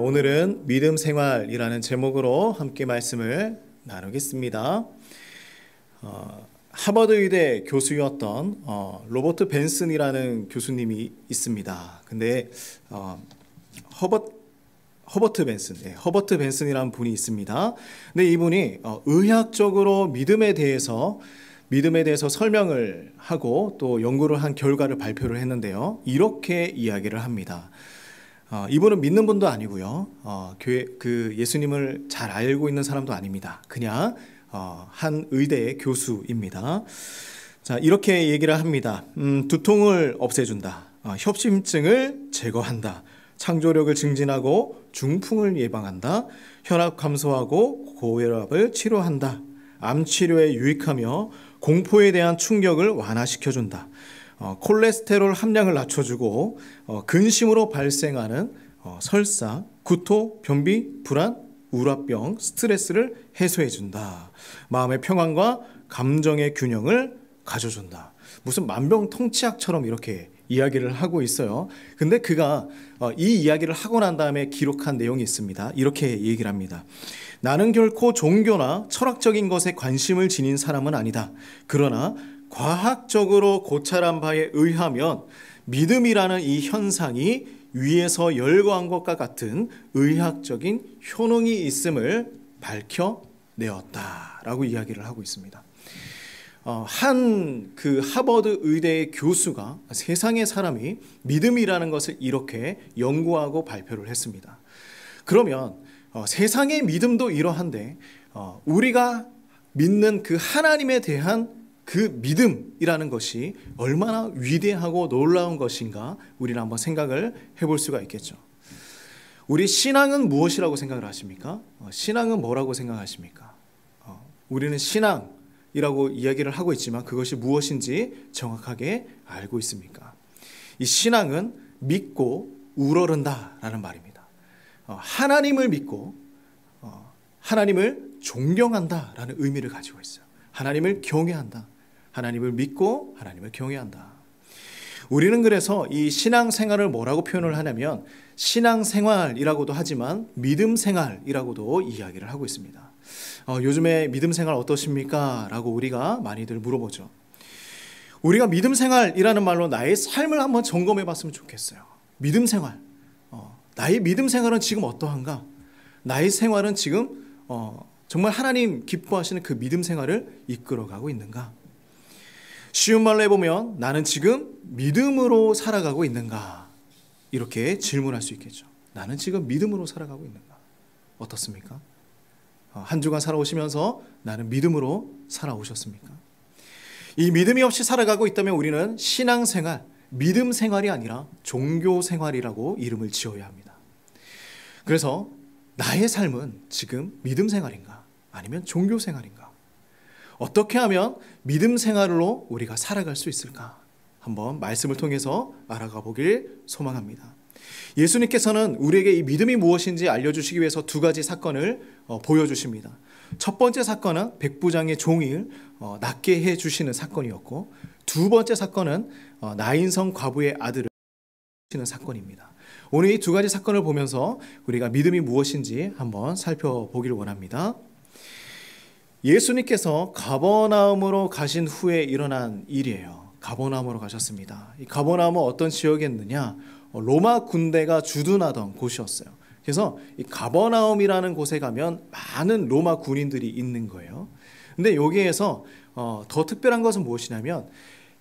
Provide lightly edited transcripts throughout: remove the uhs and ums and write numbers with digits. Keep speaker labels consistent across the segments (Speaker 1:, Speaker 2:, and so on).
Speaker 1: 오늘은 믿음 생활이라는 제목으로 함께 말씀을 나누겠습니다. 하버드 의대 교수였던 로버트 벤슨이라는 교수님이 있습니다. 근데 허버트 벤슨이라는 분이 있습니다. 근데 이분이 의학적으로 믿음에 대해서 설명을 하고 또 연구를 한 결과를 발표를 했는데요. 이렇게 이야기를 합니다. 이분은 믿는 분도 아니고요. 예수님을 잘 알고 있는 사람도 아닙니다. 그냥 한 의대의 교수입니다. 자, 이렇게 얘기를 합니다. 두통을 없애준다. 협심증을 제거한다. 창조력을 증진하고 중풍을 예방한다. 혈압 감소하고 고혈압을 치료한다. 암 치료에 유익하며 공포에 대한 충격을 완화시켜준다. 콜레스테롤 함량을 낮춰주고 근심으로 발생하는 설사, 구토, 변비, 불안, 우울병, 스트레스를 해소해준다. 마음의 평안과 감정의 균형을 가져준다. 무슨 만병통치약처럼 이렇게 이야기를 하고 있어요. 근데 그가 이 이야기를 하고 난 다음에 기록한 내용이 있습니다. 이렇게 얘기를 합니다. 나는 결코 종교나 철학적인 것에 관심을 지닌 사람은 아니다. 그러나 과학적으로 고찰한 바에 의하면 믿음이라는 이 현상이 위에서 열거한 것과 같은 의학적인 효능이 있음을 밝혀내었다라고 이야기를 하고 있습니다. 한 하버드 의대의 교수가 세상의 사람이 믿음이라는 것을 이렇게 연구하고 발표를 했습니다. 그러면 세상의 믿음도 이러한데 우리가 믿는 그 하나님에 대한 그 믿음이라는 것이 얼마나 위대하고 놀라운 것인가 우리는 한번 생각을 해볼 수가 있겠죠. 우리 신앙은 무엇이라고 생각을 하십니까? 신앙은 뭐라고 생각하십니까? 우리는 신앙이라고 이야기를 하고 있지만 그것이 무엇인지 정확하게 알고 있습니까? 이 신앙은 믿고 우러른다라는 말입니다. 하나님을 믿고 하나님을 존경한다라는 의미를 가지고 있어요. 하나님을 경외한다. 하나님을 믿고 하나님을 경외한다. 우리는 그래서 이 신앙생활을 뭐라고 표현을 하냐면 신앙생활이라고도 하지만 믿음생활이라고도 이야기를 하고 있습니다. 요즘에 믿음생활 어떠십니까? 라고 우리가 많이들 물어보죠. 우리가 믿음생활이라는 말로 나의 삶을 한번 점검해 봤으면 좋겠어요. 믿음생활. 나의 믿음생활은 지금 어떠한가? 나의 생활은 지금 정말 하나님 기뻐하시는 그 믿음생활을 이끌어가고 있는가? 쉬운 말로 해보면 나는 지금 믿음으로 살아가고 있는가? 이렇게 질문할 수 있겠죠. 나는 지금 믿음으로 살아가고 있는가? 어떻습니까? 한 주간 살아오시면서 나는 믿음으로 살아오셨습니까? 이 믿음이 없이 살아가고 있다면 우리는 신앙생활, 믿음생활이 아니라 종교생활이라고 이름을 지어야 합니다. 그래서 나의 삶은 지금 믿음생활인가? 아니면 종교생활인가? 어떻게 하면 믿음생활로 우리가 살아갈 수 있을까? 한번 말씀을 통해서 알아가 보길 소망합니다. 예수님께서는 우리에게 이 믿음이 무엇인지 알려주시기 위해서 두 가지 사건을 보여주십니다. 첫 번째 사건은 백부장의 종을 낫게 해주시는 사건이었고 두 번째 사건은 나인성 과부의 아들을 해주시는 사건입니다. 오늘 이 두 가지 사건을 보면서 우리가 믿음이 무엇인지 한번 살펴보기를 원합니다. 예수님께서 가버나움으로 가신 후에 일어난 일이에요. 가버나움으로 가셨습니다. 이 가버나움은 어떤 지역이었느냐? 로마 군대가 주둔하던 곳이었어요. 그래서 이 가버나움이라는 곳에 가면 많은 로마 군인들이 있는 거예요. 근데 여기에서 더 특별한 것은 무엇이냐면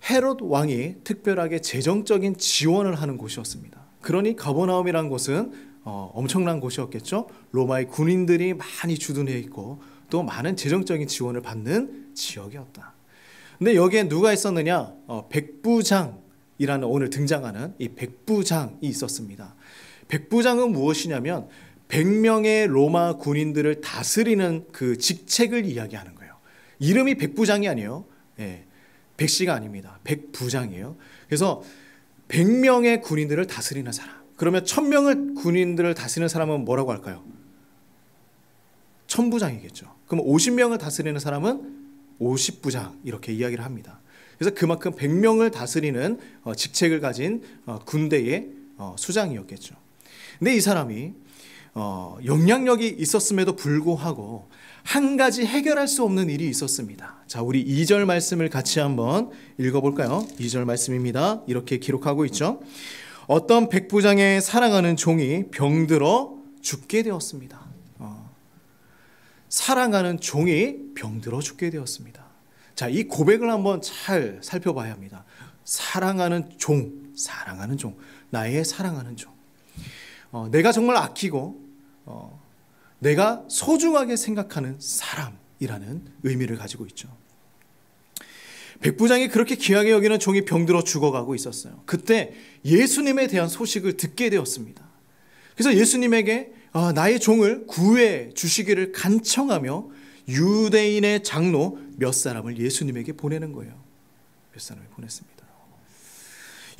Speaker 1: 헤롯 왕이 특별하게 재정적인 지원을 하는 곳이었습니다. 그러니 가버나움이라는 곳은 엄청난 곳이었겠죠. 로마의 군인들이 많이 주둔해 있고 또 많은 재정적인 지원을 받는 지역이었다. 근데 여기에 누가 있었느냐? 백부장이라는 오늘 등장하는 이 백부장이 있었습니다. 백부장은 무엇이냐면 100명의 로마 군인들을 다스리는 그 직책을 이야기하는 거예요. 이름이 백부장이 아니에요. 백씨가 아닙니다. 백부장이에요. 그래서 100명의 군인들을 다스리는 사람. 그러면 1000명의 군인들을 다스리는 사람은 뭐라고 할까요? 천부장이겠죠. 그럼 50명을 다스리는 사람은 50부장 이렇게 이야기를 합니다. 그래서 그만큼 100명을 다스리는 직책을 가진 군대의 수장이었겠죠. 근데 이 사람이 영향력이 있었음에도 불구하고 한 가지 해결할 수 없는 일이 있었습니다. 자, 우리 2절 말씀을 같이 한번 읽어볼까요? 2절 말씀입니다. 이렇게 기록하고 있죠. 어떤 백부장의 사랑하는 종이 병들어 죽게 되었습니다. 사랑하는 종이 병들어 죽게 되었습니다. 자, 이 고백을 한번 잘 살펴봐야 합니다. 사랑하는 종, 나의 사랑하는 종. 내가 정말 아끼고 내가 소중하게 생각하는 사람이라는 의미를 가지고 있죠. 백부장이 그렇게 귀하게 여기는 종이 병들어 죽어가고 있었어요. 그때 예수님에 대한 소식을 듣게 되었습니다. 그래서 예수님에게 나의 종을 구해 주시기를 간청하며 유대인의 장로 몇 사람을 예수님에게 보내는 거예요. 몇 사람을 보냈습니다.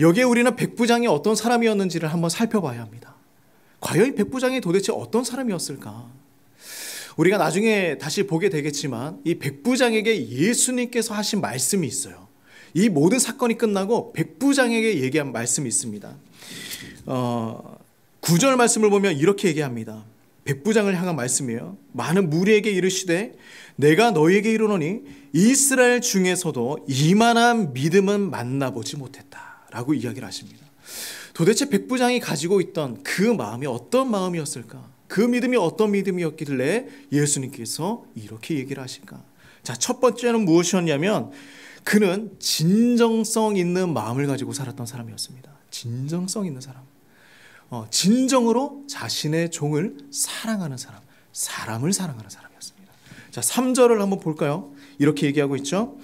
Speaker 1: 여기에 우리는 백부장이 어떤 사람이었는지를 한번 살펴봐야 합니다. 과연 이 백부장이 도대체 어떤 사람이었을까? 우리가 나중에 다시 보게 되겠지만 이 백부장에게 예수님께서 하신 말씀이 있어요. 이 모든 사건이 끝나고 백부장에게 얘기한 말씀이 있습니다. 9절 말씀을 보면 이렇게 얘기합니다. 백부장을 향한 말씀이에요. 많은 무리에게 이르시되 내가 너희에게 이르노니 이스라엘 중에서도 이만한 믿음은 만나보지 못했다 라고 이야기를 하십니다. 도대체 백부장이 가지고 있던 그 마음이 어떤 마음이었을까? 그 믿음이 어떤 믿음이었길래 예수님께서 이렇게 얘기를 하실까? 자, 첫 번째는 무엇이었냐면 그는 진정성 있는 마음을 가지고 살았던 사람이었습니다. 진정성 있는 사람. 진정으로 자신의 종을 사랑하는 사람, 사람을 사랑하는 사람이었습니다. 자, 3절을 한번 볼까요? 이렇게 얘기하고 있죠.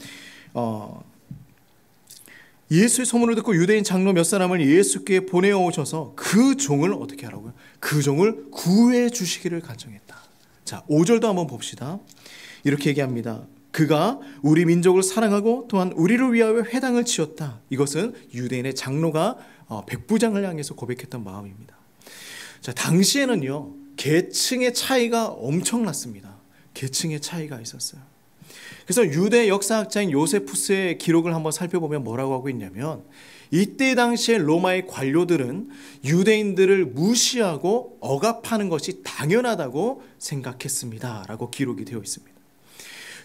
Speaker 1: 예수의 소문을 듣고 유대인 장로 몇 사람을 예수께 보내어 오셔서 그 종을 어떻게 하라고요? 그 종을 구해 주시기를 간청했다. 자, 5절도 한번 봅시다. 이렇게 얘기합니다. 그가 우리 민족을 사랑하고 또한 우리를 위하여 회당을 지었다. 이것은 유대인의 장로가 백부장을 향해서 고백했던 마음입니다. 자, 당시에는요, 계층의 차이가 엄청났습니다. 계층의 차이가 있었어요. 그래서 유대 역사학자인 요세푸스의 기록을 한번 살펴보면 뭐라고 하고 있냐면 이때 당시에 로마의 관료들은 유대인들을 무시하고 억압하는 것이 당연하다고 생각했습니다 라고 기록이 되어 있습니다.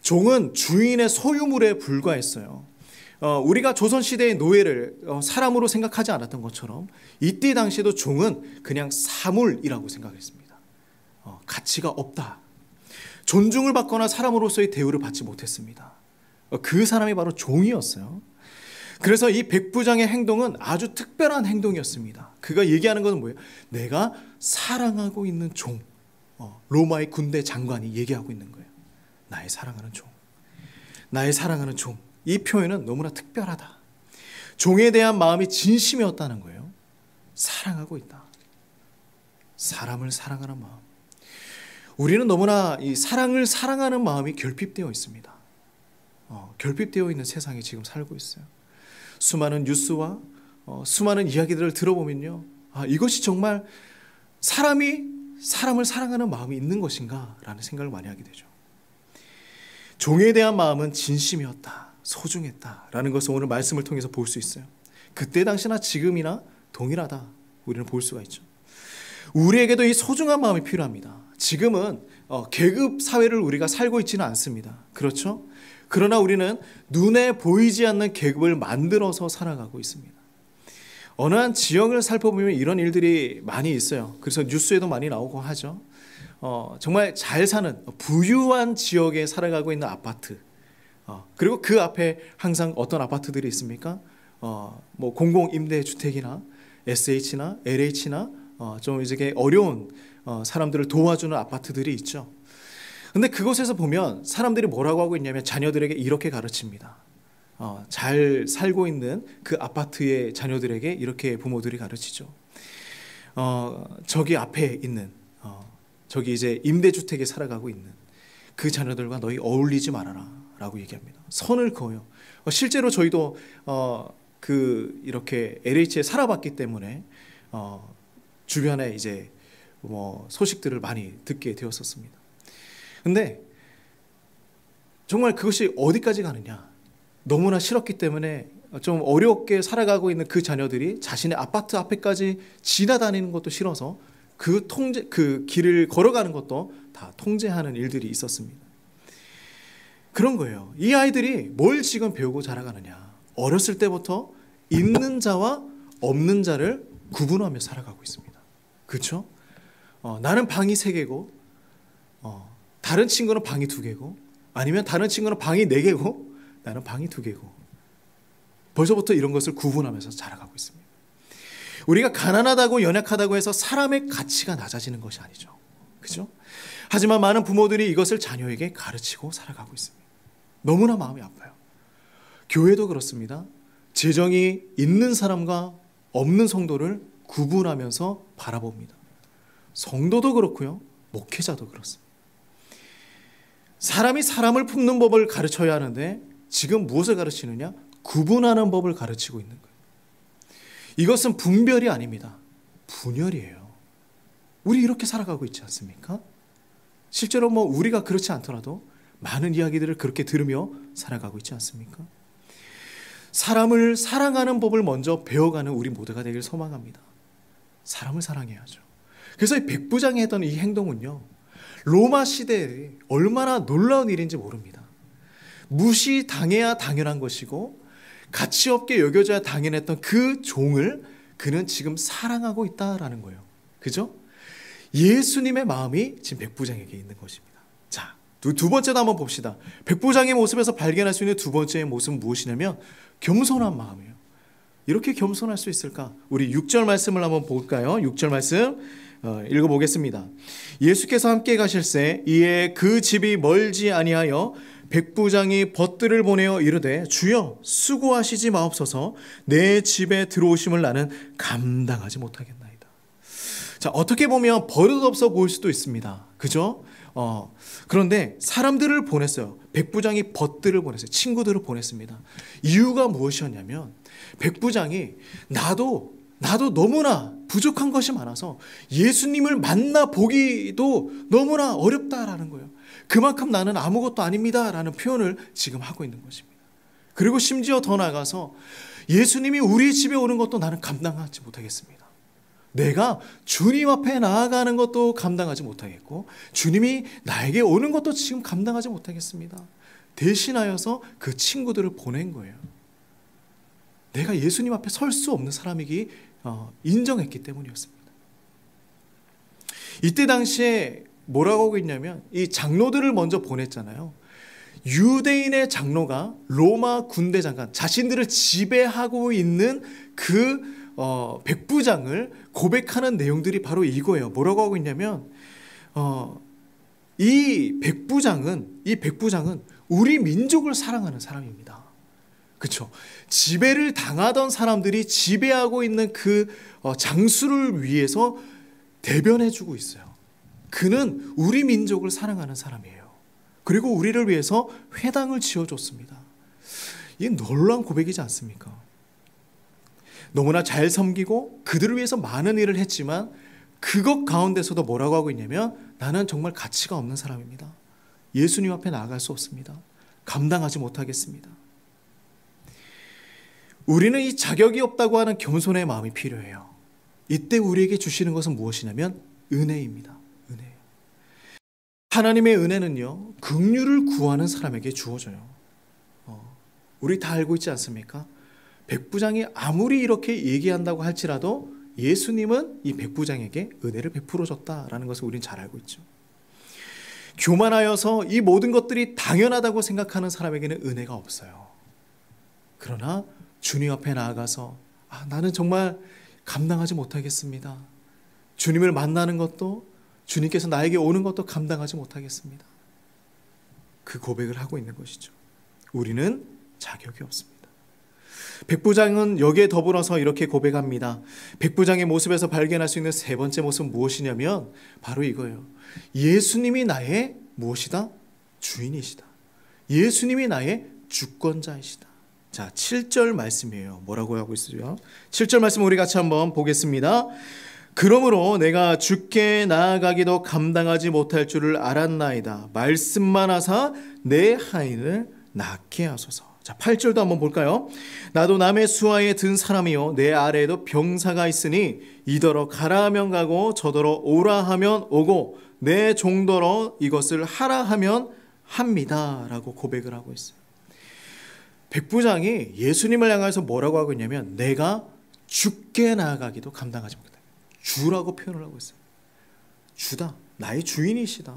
Speaker 1: 종은 주인의 소유물에 불과했어요. 우리가 조선시대의 노예를 사람으로 생각하지 않았던 것처럼 이때 당시에도 종은 그냥 사물이라고 생각했습니다. 가치가 없다. 존중을 받거나 사람으로서의 대우를 받지 못했습니다. 그 사람이 바로 종이었어요. 그래서 이 백부장의 행동은 아주 특별한 행동이었습니다. 그가 얘기하는 것은 뭐예요? 내가 사랑하고 있는 종. 로마의 군대 장관이 얘기하고 있는 거예요. 나의 사랑하는 종. 나의 사랑하는 종. 이 표현은 너무나 특별하다. 종에 대한 마음이 진심이었다는 거예요. 사랑하고 있다. 사람을 사랑하는 마음. 우리는 너무나 이 사랑을 사랑하는 마음이 결핍되어 있습니다. 결핍되어 있는 세상에 지금 살고 있어요. 수많은 뉴스와 수많은 이야기들을 들어보면요. 이것이 정말 사람이 사람을 사랑하는 마음이 있는 것인가? 라는 생각을 많이 하게 되죠. 종에 대한 마음은 진심이었다. 소중했다. 라는 것을 오늘 말씀을 통해서 볼 수 있어요. 그때 당시나 지금이나 동일하다. 우리는 볼 수가 있죠. 우리에게도 이 소중한 마음이 필요합니다. 지금은 계급 사회를 우리가 살고 있지는 않습니다. 그렇죠? 그러나 우리는 눈에 보이지 않는 계급을 만들어서 살아가고 있습니다. 어느 한 지역을 살펴보면 이런 일들이 많이 있어요. 그래서 뉴스에도 많이 나오고 하죠. 정말 잘 사는 부유한 지역에 살아가고 있는 아파트. 그리고 그 앞에 항상 어떤 아파트들이 있습니까? 뭐 공공임대주택이나 SH나 LH나 좀 이제 어려운 사람들을 도와주는 아파트들이 있죠. 근데 그곳에서 보면 사람들이 뭐라고 하고 있냐면 자녀들에게 이렇게 가르칩니다. 잘 살고 있는 그 아파트의 자녀들에게 이렇게 부모들이 가르치죠. 저기 앞에 있는 저기 이제 임대주택에 살아가고 있는 그 자녀들과 너희 어울리지 말아라 라고 얘기합니다. 선을 그어요. 실제로 저희도 이렇게 LH에 살아봤기 때문에 주변에 이제 뭐 소식들을 많이 듣게 되었었습니다. 근데 정말 그것이 어디까지 가느냐? 너무나 싫었기 때문에 좀 어렵게 살아가고 있는 그 자녀들이 자신의 아파트 앞에까지 지나다니는 것도 싫어서 그 길을 걸어가는 것도 다 통제하는 일들이 있었습니다. 그런 거예요. 이 아이들이 뭘 지금 배우고 자라가느냐. 어렸을 때부터 있는 자와 없는 자를 구분하며 살아가고 있습니다. 그렇죠? 나는 방이 3개고 다른 친구는 방이 2개고 아니면 다른 친구는 방이 4개고 나는 방이 2개고 벌써부터 이런 것을 구분하면서 자라가고 있습니다. 우리가 가난하다고 연약하다고 해서 사람의 가치가 낮아지는 것이 아니죠. 그렇죠? 하지만 많은 부모들이 이것을 자녀에게 가르치고 살아가고 있습니다. 너무나 마음이 아파요. 교회도 그렇습니다. 재정이 있는 사람과 없는 성도를 구분하면서 바라봅니다. 성도도 그렇고요. 목회자도 그렇습니다. 사람이 사람을 품는 법을 가르쳐야 하는데 지금 무엇을 가르치느냐? 구분하는 법을 가르치고 있는 거예요. 이것은 분별이 아닙니다. 분열이에요. 우리 이렇게 살아가고 있지 않습니까? 실제로 우리가 그렇지 않더라도 많은 이야기들을 그렇게 들으며 살아가고 있지 않습니까? 사람을 사랑하는 법을 먼저 배워가는 우리 모두가 되길 소망합니다. 사람을 사랑해야죠. 그래서 이 백부장이 했던 이 행동은요, 로마 시대에 얼마나 놀라운 일인지 모릅니다. 무시당해야 당연한 것이고 가치 없게 여겨져야 당연했던 그 종을 그는 지금 사랑하고 있다라는 거예요. 그죠? 예수님의 마음이 지금 백부장에게 있는 것입니다. 자, 두 번째도 한번 봅시다. 백부장의 모습에서 발견할 수 있는 두 번째의 모습은 무엇이냐면 겸손한 마음이에요. 이렇게 겸손할 수 있을까? 우리 6절 말씀을 한번 볼까요? 6절 말씀 읽어보겠습니다. 예수께서 함께 가실새 이에 그 집이 멀지 아니하여 백부장이 벗들을 보내어 이르되 주여 수고하시지 마옵소서 내 집에 들어오심을 나는 감당하지 못하겠나이다. 자, 어떻게 보면 버릇없어 보일 수도 있습니다. 그죠? 그런데 사람들을 보냈어요. 백부장이 벗들을 보냈어요. 친구들을 보냈습니다. 이유가 무엇이었냐면 백부장이 나도 너무나 부족한 것이 많아서 예수님을 만나보기도 너무나 어렵다라는 거예요. 그만큼 나는 아무것도 아닙니다라는 표현을 지금 하고 있는 것입니다. 그리고 심지어 더 나아가서 예수님이 우리 집에 오는 것도 나는 감당하지 못하겠습니다. 내가 주님 앞에 나아가는 것도 감당하지 못하겠고 주님이 나에게 오는 것도 지금 감당하지 못하겠습니다. 대신하여서 그 친구들을 보낸 거예요. 내가 예수님 앞에 설 수 없는 사람이기 인정했기 때문이었습니다. 이때 당시에 뭐라고 하고 있냐면 이 장로들을 먼저 보냈잖아요. 유대인의 장로가 로마 군대 장관, 자신들을 지배하고 있는 그 백부장을 고백하는 내용들이 바로 이거예요. 뭐라고 하고 있냐면 이 백부장은 우리 민족을 사랑하는 사람입니다. 그렇죠? 지배를 당하던 사람들이 지배하고 있는 그 장수를 위해서 대변해주고 있어요. 그는 우리 민족을 사랑하는 사람이에요. 그리고 우리를 위해서 회당을 지어줬습니다. 이게 놀라운 고백이지 않습니까? 너무나 잘 섬기고 그들을 위해서 많은 일을 했지만 그것 가운데서도 뭐라고 하고 있냐면 나는 정말 가치가 없는 사람입니다. 예수님 앞에 나아갈 수 없습니다. 감당하지 못하겠습니다. 우리는 이 자격이 없다고 하는 겸손의 마음이 필요해요. 이때 우리에게 주시는 것은 무엇이냐면 은혜입니다. 은혜. 하나님의 은혜는요, 긍휼을 구하는 사람에게 주어져요. 우리 다 알고 있지 않습니까? 백부장이 아무리 이렇게 얘기한다고 할지라도 예수님은 이 백부장에게 은혜를 베풀어 줬다라는 것을 우리는 잘 알고 있죠. 교만하여서 이 모든 것들이 당연하다고 생각하는 사람에게는 은혜가 없어요. 그러나 주님 앞에 나아가서 나는 정말 감당하지 못하겠습니다. 주님을 만나는 것도 주님께서 나에게 오는 것도 감당하지 못하겠습니다. 그 고백을 하고 있는 것이죠. 우리는 자격이 없습니다. 백부장은 여기에 더불어서 이렇게 고백합니다. 백부장의 모습에서 발견할 수 있는 세 번째 모습은 무엇이냐면 바로 이거예요. 예수님이 나의 무엇이다? 주인이시다. 예수님이 나의 주권자이시다. 자, 7절 말씀이에요. 뭐라고 하고 있어요? 7절 말씀 우리 같이 한번 보겠습니다. 그러므로 내가 주께 나아가기도 감당하지 못할 줄을 알았나이다. 말씀만 하사 내 하인을 낫게 하소서. 자, 8절도 한번 볼까요? 나도 남의 수하에 든 사람이요 내 아래에도 병사가 있으니 이더러 가라 하면 가고 저더러 오라 하면 오고 내 종더러 이것을 하라 하면 합니다 라고 고백을 하고 있어요. 백부장이 예수님을 향해서 뭐라고 하고 있냐면 내가 죽게 나아가기도 감당하지 못한다. 주라고 표현을 하고 있어요. 주다. 나의 주인이시다.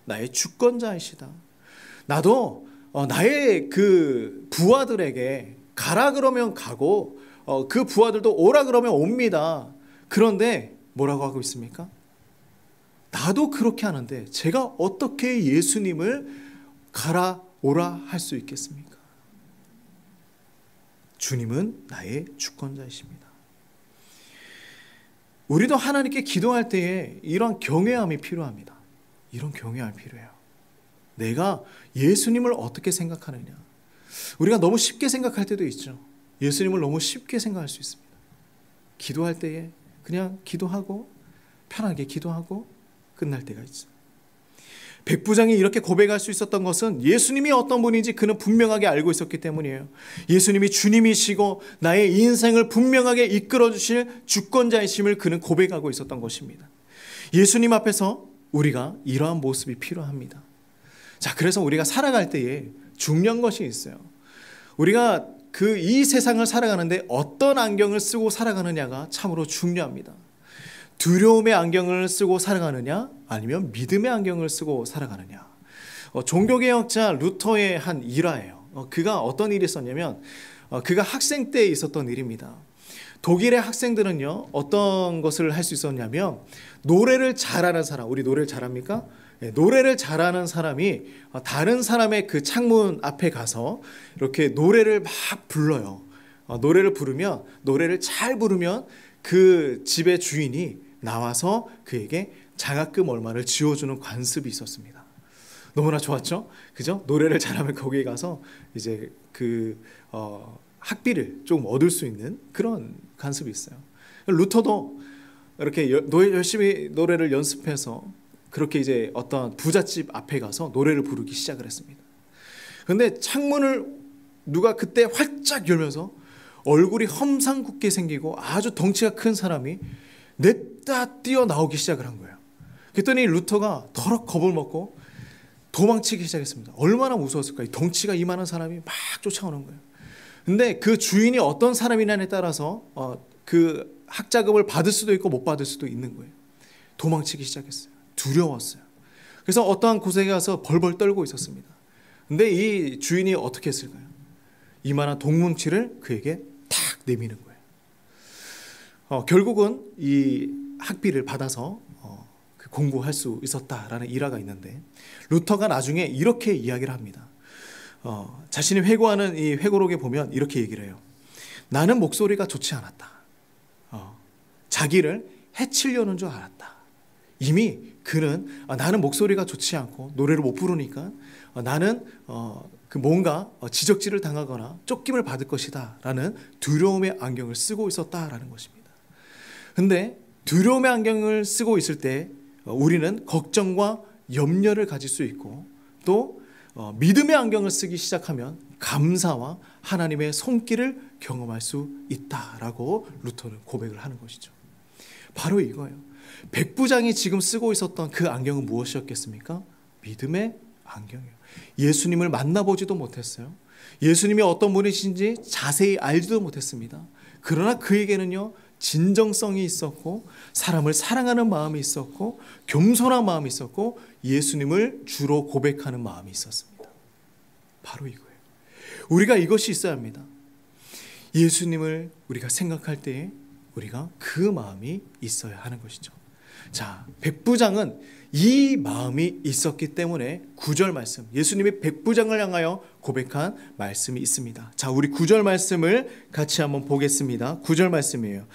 Speaker 1: 나의 주권자이시다. 나도 나의 그 부하들에게 가라 그러면 가고 그 부하들도 오라 그러면 옵니다. 그런데 뭐라고 하고 있습니까? 나도 그렇게 하는데 제가 어떻게 예수님을 가라 오라 할 수 있겠습니까? 주님은 나의 주권자이십니다. 우리도 하나님께 기도할 때에 이런 경외함이 필요합니다. 이런 경외함이 필요해요. 내가 예수님을 어떻게 생각하느냐. 우리가 너무 쉽게 생각할 때도 있죠. 예수님을 너무 쉽게 생각할 수 있습니다. 기도할 때에 그냥 기도하고 편하게 기도하고 끝날 때가 있어요. 백부장이 이렇게 고백할 수 있었던 것은 예수님이 어떤 분인지 그는 분명하게 알고 있었기 때문이에요. 예수님이 주님이시고 나의 인생을 분명하게 이끌어 주실 주권자이심을 그는 고백하고 있었던 것입니다. 예수님 앞에서 우리가 이러한 모습이 필요합니다. 자, 그래서 우리가 살아갈 때에 중요한 것이 있어요. 우리가 이 세상을 살아가는데 어떤 안경을 쓰고 살아가느냐가 참으로 중요합니다. 두려움의 안경을 쓰고 살아가느냐 아니면 믿음의 안경을 쓰고 살아가느냐. 종교개혁자 루터의 한 일화예요. 그가 어떤 일이 있었냐면 그가 학생 때 있었던 일입니다. 독일의 학생들은요 어떤 것을 할 수 있었냐면 노래를 잘하는 사람, 우리 노래를 잘합니까? 네, 노래를 잘하는 사람이 다른 사람의 그 창문 앞에 가서 이렇게 노래를 막 불러요. 노래를 잘 부르면 그 집의 주인이 나와서 그에게 장학금 얼마를 지어주는 관습이 있었습니다. 너무나 좋았죠? 그죠? 노래를 잘하면 거기에 가서 이제 학비를 조금 얻을 수 있는 그런 관습이 있어요. 루터도 이렇게 열심히 노래를 연습해서 그렇게 이제 어떤 부잣집 앞에 가서 노래를 부르기 시작을 했습니다. 그런데 창문을 누가 그때 활짝 열면서 얼굴이 험상궂게 생기고 아주 덩치가 큰 사람이 냅다 뛰어나오기 시작을 한 거예요. 그랬더니 루터가 더럭 겁을 먹고 도망치기 시작했습니다. 얼마나 무서웠을까요? 덩치가 이만한 사람이 막 쫓아오는 거예요. 근데 그 주인이 어떤 사람이냐에 따라서 그 학자금을 받을 수도 있고 못 받을 수도 있는 거예요. 도망치기 시작했어요. 두려웠어요. 그래서 어떠한 곳에 가서 벌벌 떨고 있었습니다. 근데 이 주인이 어떻게 했을까요? 이만한 동뭉치를 그에게 탁 내미는 거예요. 결국은 이 학비를 받아서 공부할 수 있었다라는 일화가 있는데 루터가 나중에 이렇게 이야기를 합니다. 자신이 회고하는 이 회고록에 보면 이렇게 얘기를 해요. 나는 목소리가 좋지 않았다. 자기를 해치려는 줄 알았다. 이미 그는 나는 목소리가 좋지 않고 노래를 못 부르니까 나는 뭔가 지적질을 당하거나 쫓김을 받을 것이다 라는 두려움의 안경을 쓰고 있었다라는 것입니다. 근데 두려움의 안경을 쓰고 있을 때 우리는 걱정과 염려를 가질 수 있고 또 믿음의 안경을 쓰기 시작하면 감사와 하나님의 손길을 경험할 수 있다라고 루터는 고백을 하는 것이죠. 바로 이거예요. 백부장이 지금 쓰고 있었던 그 안경은 무엇이었겠습니까? 믿음의 안경이에요. 예수님을 만나보지도 못했어요. 예수님이 어떤 분이신지 자세히 알지도 못했습니다. 그러나 그에게는요 진정성이 있었고 사람을 사랑하는 마음이 있었고 겸손한 마음이 있었고 예수님을 주로 고백하는 마음이 있었습니다. 바로 이거예요. 우리가 이것이 있어야 합니다. 예수님을 우리가 생각할 때에 우리가 그 마음이 있어야 하는 것이죠. 자, 백부장은 이 마음이 있었기 때문에 9절 말씀, 예수님이 백부장을 향하여 고백한 말씀이 있습니다. 자, 우리 9절 말씀을 같이 한번 보겠습니다. 9절 말씀이에요.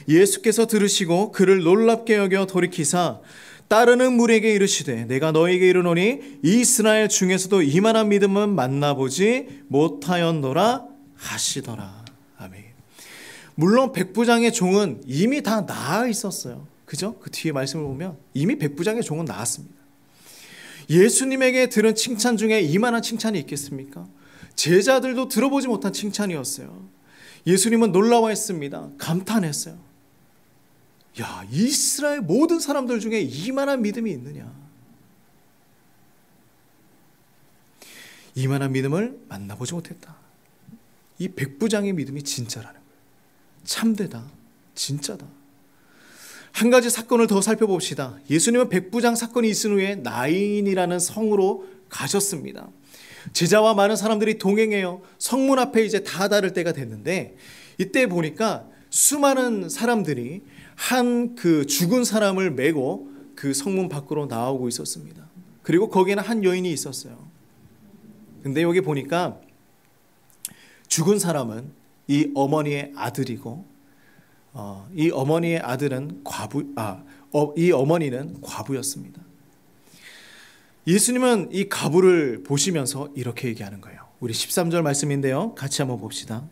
Speaker 1: 예수께서 들으시고 그를 놀랍게 여겨 돌이키사 따르는 무리에게 이르시되 내가 너에게 이르노니 이스라엘 중에서도 이만한 믿음은 만나보지 못하였노라 하시더라. 아멘. 물론 백부장의 종은 이미 다 나아 있었어요. 그죠? 그 뒤에 말씀을 보면 이미 백부장의 종은 나았습니다. 예수님에게 들은 칭찬 중에 이만한 칭찬이 있겠습니까? 제자들도 들어보지 못한 칭찬이었어요. 예수님은 놀라워했습니다. 감탄했어요. 야, 이스라엘 모든 사람들 중에 이만한 믿음이 있느냐. 이만한 믿음을 만나보지 못했다. 이 백부장의 믿음이 진짜라는 거예요. 참되다. 진짜다. 한 가지 사건을 더 살펴봅시다. 예수님은 백부장 사건이 있은 후에 나인이라는 성으로 가셨습니다. 제자와 많은 사람들이 동행해요. 성문 앞에 이제 다다를 때가 됐는데, 이때 보니까 수많은 사람들이 한 그 죽은 사람을 메고 그 성문 밖으로 나오고 있었습니다. 그리고 거기에는 한 여인이 있었어요. 근데 여기 보니까 죽은 사람은 이 어머니의 아들이고, 이 어머니의 아들은 이 어머니는 과부였습니다. 예수님은 이 과부를 보시면서 이렇게 얘기하는 거예요. 우리 13절 말씀인데요. 같이 한번 봅시다.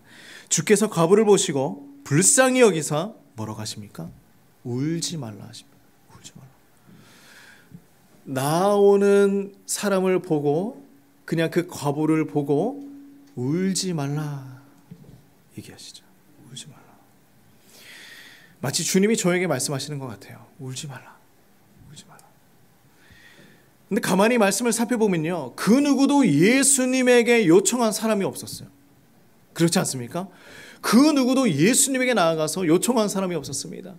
Speaker 1: 주께서 과부를 보시고 불쌍히 여기사 뭐라고 하십니까? 울지 말라 하십니다. 울지 말라. 나오는 사람을 보고 그냥 그 과부를 보고 울지 말라 얘기하시죠. 울지 말라. 마치 주님이 저에게 말씀하시는 것 같아요. 울지 말라. 울지 말라. 근데 가만히 말씀을 살펴보면요, 그 누구도 예수님에게 요청한 사람이 없었어요. 그렇지 않습니까? 그 누구도 예수님에게 나아가서 요청한 사람이 없었습니다.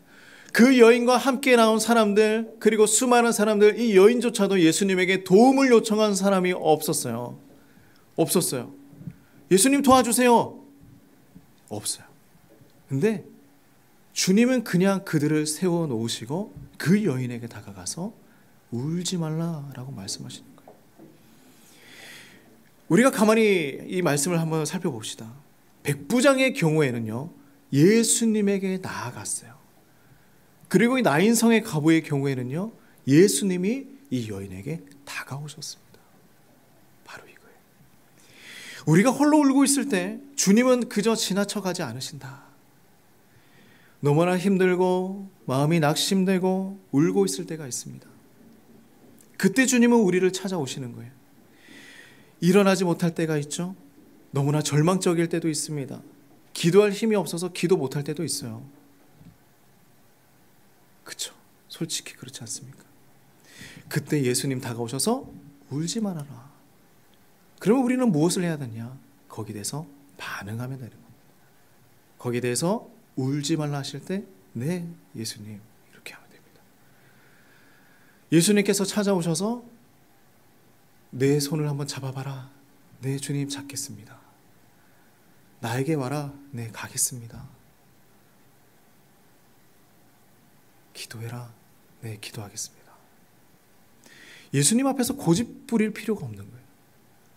Speaker 1: 그 여인과 함께 나온 사람들, 그리고 수많은 사람들, 이 여인조차도 예수님에게 도움을 요청한 사람이 없었어요. 없었어요. 예수님 도와주세요. 없어요. 근데 주님은 그냥 그들을 세워놓으시고 그 여인에게 다가가서 울지 말라라고 말씀하시는 거예요. 우리가 가만히 이 말씀을 한번 살펴봅시다. 백부장의 경우에는요, 예수님에게 나아갔어요. 그리고 이 나인성의 과부의 경우에는요, 예수님이 이 여인에게 다가오셨습니다. 바로 이거예요. 우리가 홀로 울고 있을 때 주님은 그저 지나쳐가지 않으신다. 너무나 힘들고 마음이 낙심되고 울고 있을 때가 있습니다. 그때 주님은 우리를 찾아오시는 거예요. 일어나지 못할 때가 있죠. 너무나 절망적일 때도 있습니다. 기도할 힘이 없어서 기도 못할 때도 있어요. 그렇죠? 솔직히 그렇지 않습니까? 그때 예수님 다가오셔서 울지 말아라. 그러면 우리는 무엇을 해야 되냐? 거기에 대해서 반응하면 되는 겁니다. 거기에 대해서 울지 말라 하실 때, 네, 예수님, 이렇게 하면 됩니다. 예수님께서 찾아오셔서 내 손을 한번 잡아봐라. 네, 주님 잡겠습니다. 나에게 와라. 네, 가겠습니다. 기도해라. 네, 기도하겠습니다. 예수님 앞에서 고집 부릴 필요가 없는 거예요.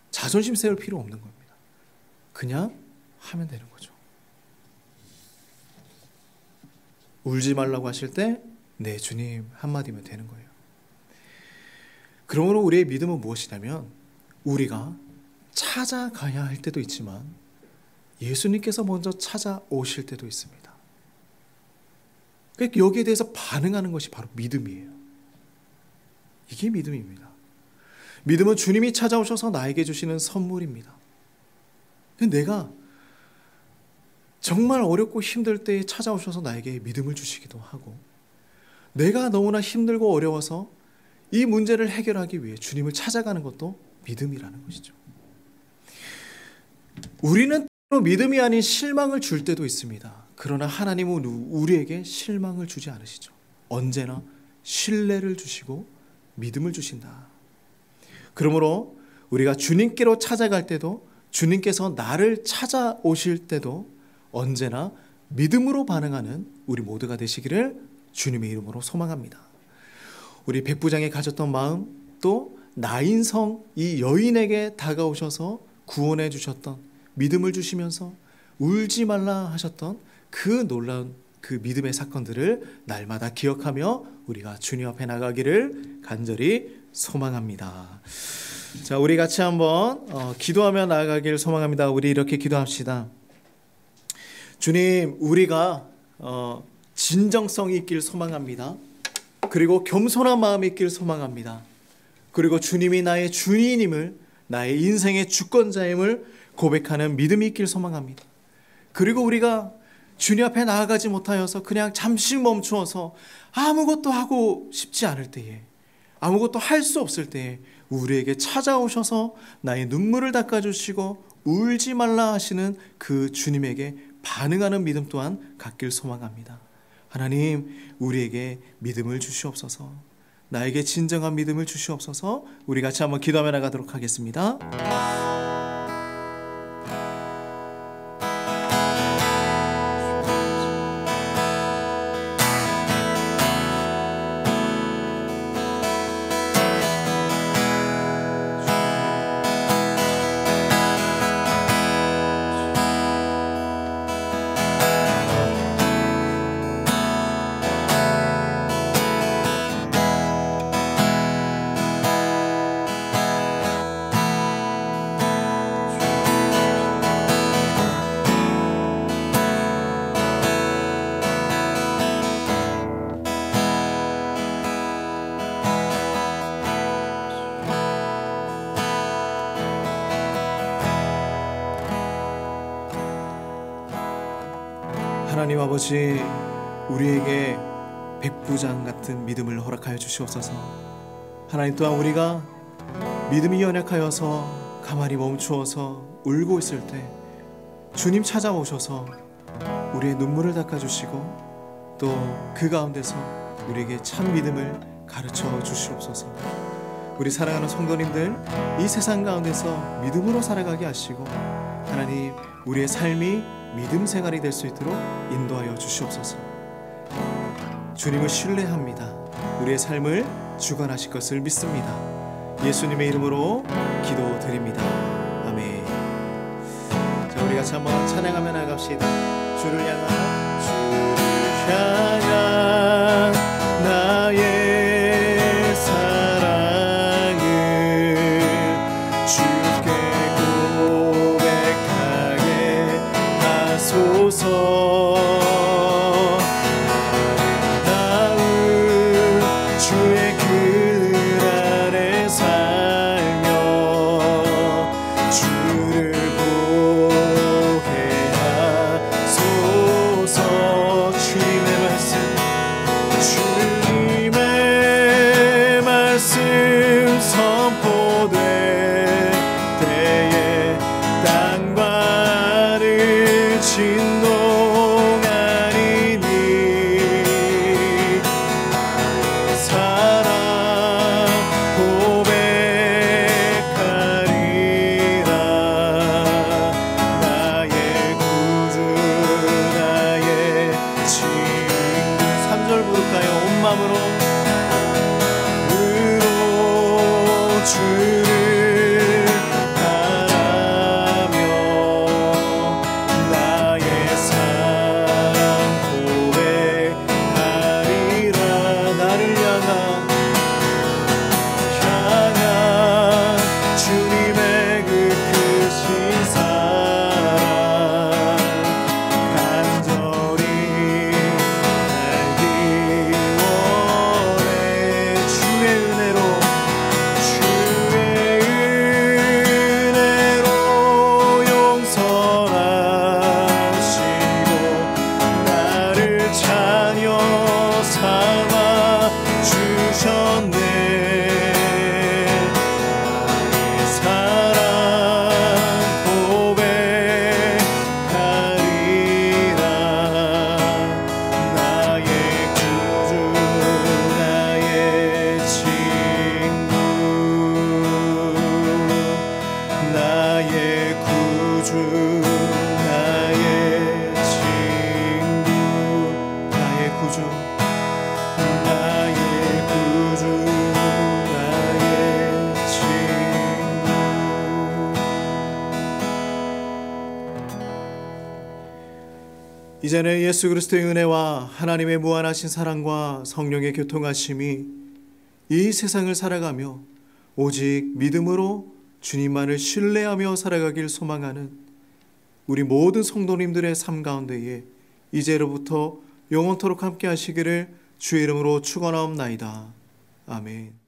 Speaker 1: 자존심 세울 필요 없는 겁니다. 그냥 하면 되는 거죠. 울지 말라고 하실 때, 네, 주님 한마디면 되는 거예요. 그러므로 우리의 믿음은 무엇이냐면, 우리가 찾아가야 할 때도 있지만 예수님께서 먼저 찾아오실 때도 있습니다. 그러니까 여기에 대해서 반응하는 것이 바로 믿음이에요. 이게 믿음입니다. 믿음은 주님이 찾아오셔서 나에게 주시는 선물입니다. 내가 정말 어렵고 힘들 때에 찾아오셔서 나에게 믿음을 주시기도 하고, 내가 너무나 힘들고 어려워서 이 문제를 해결하기 위해 주님을 찾아가는 것도 믿음이라는 것이죠. 우리는 때로 믿음이 아닌 실망을 줄 때도 있습니다. 그러나 하나님은 우리에게 실망을 주지 않으시죠. 언제나 신뢰를 주시고 믿음을 주신다. 그러므로 우리가 주님께로 찾아갈 때도, 주님께서 나를 찾아오실 때도 언제나 믿음으로 반응하는 우리 모두가 되시기를 주님의 이름으로 소망합니다. 우리 백부장이 가졌던 마음, 또 나인성 이 여인에게 다가오셔서 구원해 주셨던, 믿음을 주시면서 울지 말라 하셨던 그 놀라운 그 믿음의 사건들을 날마다 기억하며 우리가 주님 앞에 나가기를 간절히 소망합니다. 자, 우리 같이 한번 기도하며 나아가기를 소망합니다. 우리 이렇게 기도합시다. 주님, 우리가 진정성이 있길 소망합니다. 그리고 겸손한 마음이 있길 소망합니다. 그리고 주님이 나의 주인임을 나의 인생의 주권자임을 고백하는 믿음이 있길 소망합니다. 그리고 우리가 주님 앞에 나아가지 못하여서 그냥 잠시 멈추어서 아무것도 하고 싶지 않을 때에, 아무것도 할 수 없을 때에 우리에게 찾아오셔서 나의 눈물을 닦아주시고 울지 말라 하시는 그 주님에게 반응하는 믿음 또한 갖길 소망합니다. 하나님, 우리에게 믿음을 주시옵소서. 나에게 진정한 믿음을 주시옵소서. 우리 같이 한번 기도하며 나가도록 하겠습니다. 하나님 아버지, 우리에게 백부장 같은 믿음을 허락하여 주시옵소서. 하나님, 또한 우리가 믿음이 연약하여서 가만히 멈추어서 울고 있을 때 주님 찾아오셔서 우리의 눈물을 닦아주시고 또 그 가운데서 우리에게 참 믿음을 가르쳐 주시옵소서. 우리 사랑하는 성도님들, 이 세상 가운데서 믿음으로 살아가게 하시고 하나님, 우리의 삶이 믿음 생활이 될 수 있도록 인도하여 주시옵소서. 주님을 신뢰합니다. 우리의 삶을 주관하실 것을 믿습니다. 예수님의 이름으로 기도드립니다. 아멘. 자, 우리 같이 한번 찬양하며 나갑시다. 주를 향한 나의 사랑을 주께 고백하게 하소서. 나은 주의 그 안에 살며 주를 보게 하소서. 주님의 말씀 선포될 때에 땅과 하늘 진동하리니 사랑 고백하리라. 나의 구주 나의 친구. 3절 부를까요? 온 마음으로 주를 바라며 나의 사랑 고백하리라. 나를 향한 주님의 그 크신 사랑 간절히 알기 원해. 주의 은혜로 용서하시고 나를 자녀 삼아 주셨네. 나의 사랑 고백하리라. 나의 구주 나의 친구. 나의 구주 나의 친구. 나의 구주 나의 구주 나의 친구. 이제는 예수 그리스도의 은혜와 하나님의 무한하신 사랑과 성령의 교통하심이 이 세상을 살아가며 오직 믿음으로 주님만을 신뢰하며 살아가길 소망하는 우리 모든 성도님들의 삶 가운데에 이제로부터 영원토록 함께 하시기를 주의 이름으로 축원하옵나이다. 아멘.